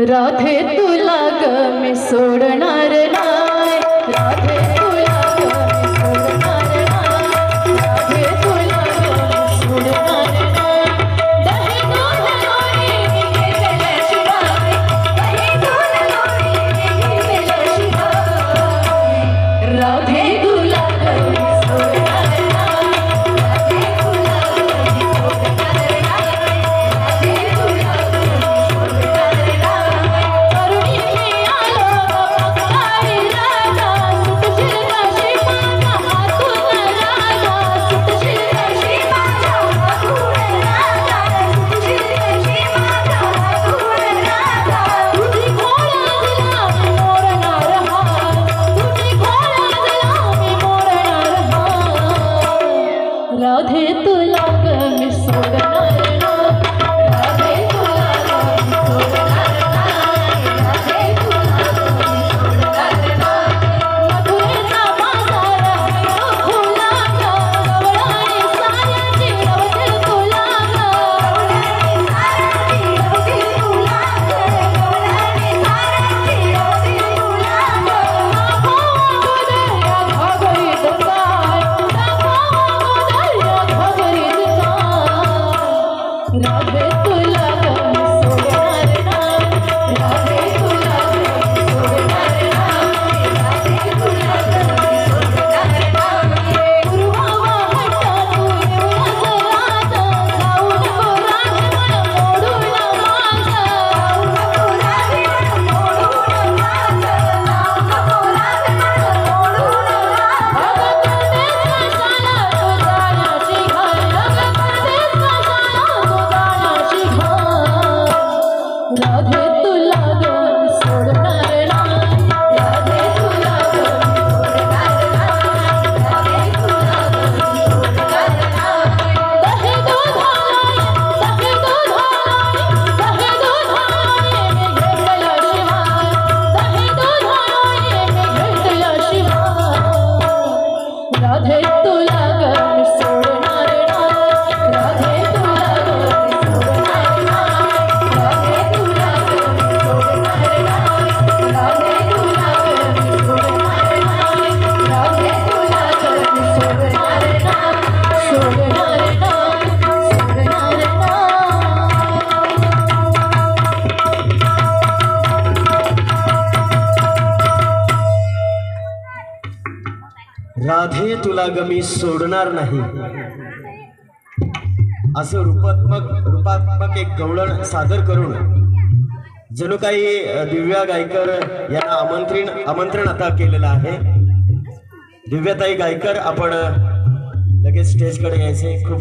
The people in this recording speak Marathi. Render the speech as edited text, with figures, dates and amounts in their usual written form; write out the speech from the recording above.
राधे तुला ग मी सोडणार नाही, राधे तुला ग मी सोडणार नाही, राधे तुला ग मी सोडणार नाही। दही दूध लोणी घेतल्याशिवाय, दही दूध लोणी घेतल्याशिवाय, राधे तुला ग मी सोडणार नाही, राधे तुला ग मी सोडणार नाही, राधे तुला ग मी सोडणार नाही। करुणी मी आलो पकवाडी राजा, सुटशील कशी माझ्या हातून राजा, सुटशील कशी माझ्या हातून राजा, सुटशील कशी माझ्या हातून राजा। तुझी घोळाला मी मोरणार हाय, तुझी घोळाला मी मोरणार हाय। राधे तुला ग मी सोडणार नाही, राधे तुला ग मी सोडणार नाही, राधे तुला ग मी सोडणार नाही। मथुरेचा बाजार हयो खुला ग, गवळणी साऱ्याची रवतील तुला ग, गवळणी साऱ्याची रवतील तुला ग, गवळणी साऱ्याची रवतील तुला ग। दाखवा घागरीत काय, दाखवा घागरीत काय। राधे तुला ग मी सोडणार नाही, राधे तुला ग मी सोडणार नाही, राधे तुला ग मी सोडणार नाही। पूर्वावा हट्टा तू येऊनच राजा, जाऊ नको राजमन मोडून माझं, जाऊ नको राजमन मोडून माझं, जाऊ नको राजमन मोडून माझं। अगं परदेस कशाला तू जाण्याची घाई, अगं परदेस कशाला तू जाण्याची घाई। राधे तुला ग मी सोडणार नाही, राधे तुला ग मी सोडणार नाही, राधे तुला ग मी सोडणार नाही। दही दूध लोणी, दही दूध लोणी, दही दूध लोणी मी घेतल्याशिवाय, दही दूध लोणी मी घेतल्याशिवाय, राधे तुला ग मी सोडणार नाही, राधे तुला ग मी सोडणार नाही, राधे तुला ग मी सोडणार नाही, राधे तुला ग मी सोडणार नाही, राधे तुला ग मी सोडणार नाही, सोडणार नाही, सोडणार नाही। राधे तुला ग मी सोडणार नाही असं रूपात्मक एक गवळण सादर करून जणू काही दिव्या गायकर यांना आमंत्रण आता केलेलं आहे। दिव्याताई गायकर आपण लगेच स्टेजकडे यायचे। खूप